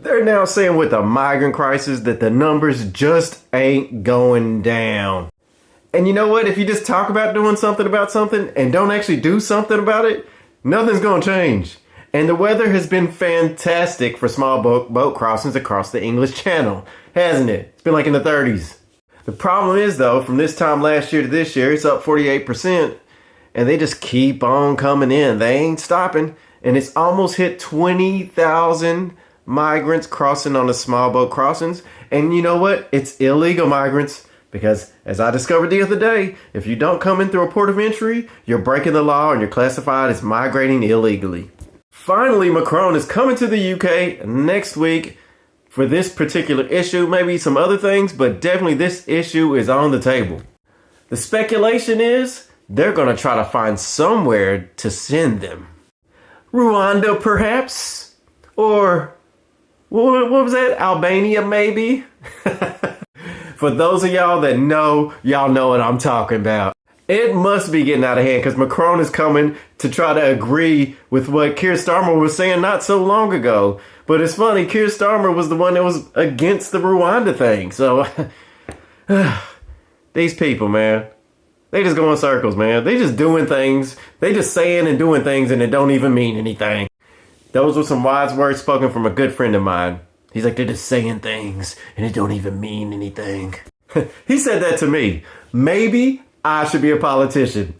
They're now saying with the migrant crisis that the numbers just ain't going down. And you know what? If you just talk about doing something about something and don't actually do something about it, nothing's going to change. And the weather has been fantastic for small boat crossings across the English Channel, hasn't it? It's been like in the 30s. The problem is, though, from this time last year to this year, it's up 48%. And they just keep on coming in. They ain't stopping. And it's almost hit 20,000 migrants crossing on the small boat crossings. And you know what? It's illegal migrants. Because as I discovered the other day, if you don't come in through a port of entry, you're breaking the law and you're classified as migrating illegally. Finally, Macron is coming to the UK next week for this particular issue. Maybe some other things, but definitely this issue is on the table. The speculation is they're going to try to find somewhere to send them. Rwanda, perhaps? Or what was that? Albania, maybe? For those of y'all that know, y'all know what I'm talking about. It must be getting out of hand because Macron is coming to try to agree with what Keir Starmer was saying not so long ago. But it's funny, Keir Starmer was the one that was against the Rwanda thing. So, these people, man, they just go in circles, man. They just doing things. They just saying and doing things and it don't even mean anything. Those were some wise words spoken from a good friend of mine. He's like, they're just saying things and it don't even mean anything. He said that to me. Maybe I should be a politician.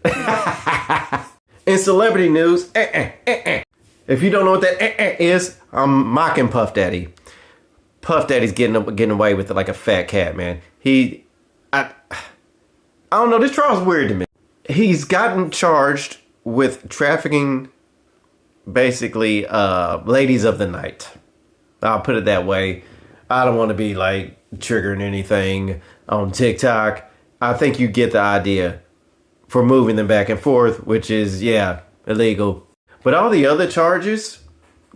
In celebrity news, if you don't know what that is, I'm mocking Puff Daddy. Puff Daddy's getting away with it like a fat cat, man. I don't know, this trial's weird to me. He's gotten charged with trafficking, basically, ladies of the night. I'll put it that way. I don't want to be like triggering anything on TikTok. I think you get the idea for moving them back and forth, which is, yeah, illegal. But all the other charges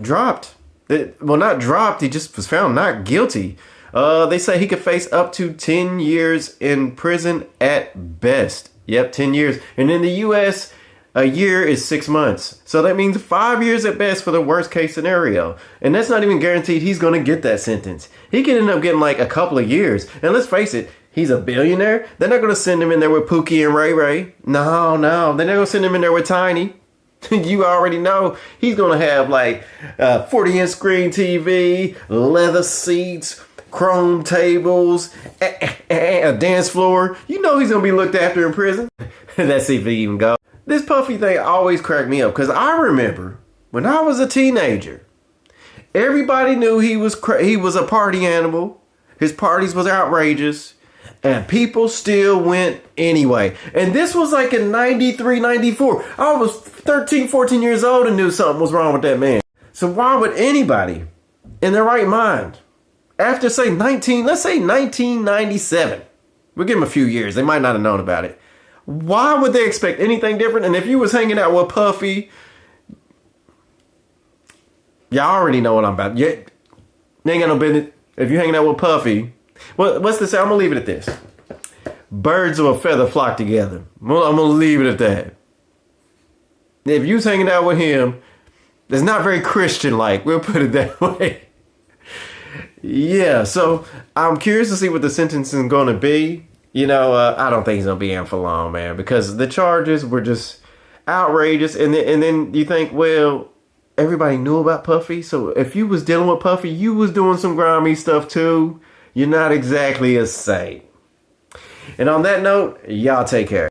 dropped. Well, not dropped. He just was found not guilty. They say he could face up to 10 years in prison at best. Yep, 10 years. And in the U.S., a year is 6 months. So that means 5 years at best for the worst case scenario. And that's not even guaranteed he's going to get that sentence. He could end up getting like a couple of years. And let's face it, he's a billionaire. They're not going to send him in there with Pookie and Ray Ray. No. They're not going to send him in there with Tiny. You already know he's going to have like 40-inch screen TV, leather seats, chrome tables, a dance floor. You know he's going to be looked after in prison. Let's see if he even goes. This Puffy thing always cracked me up because I remember when I was a teenager, everybody knew he was a party animal. His parties was outrageous and people still went anyway. And this was like in 93, 94. I was 13, 14 years old and knew something was wrong with that man. So why would anybody in their right mind, after let's say 1997, we'll give them a few years. They might not have known about it. Why would they expect anything different? And if you was hanging out with Puffy, y'all already know what I'm about. You ain't got no business. If you're hanging out with Puffy, what's this? I'm going to leave it at this. Birds of a feather flock together. I'm going to leave it at that. If you was hanging out with him, it's not very Christian-like. We'll put it that way. Yeah, so I'm curious to see what the sentence is going to be. You know, I don't think he's going to be in for long, man, because the charges were just outrageous. And then you think, well, everybody knew about Puffy. So if you was dealing with Puffy, you was doing some grimy stuff too. You're not exactly a saint. And on that note, y'all take care.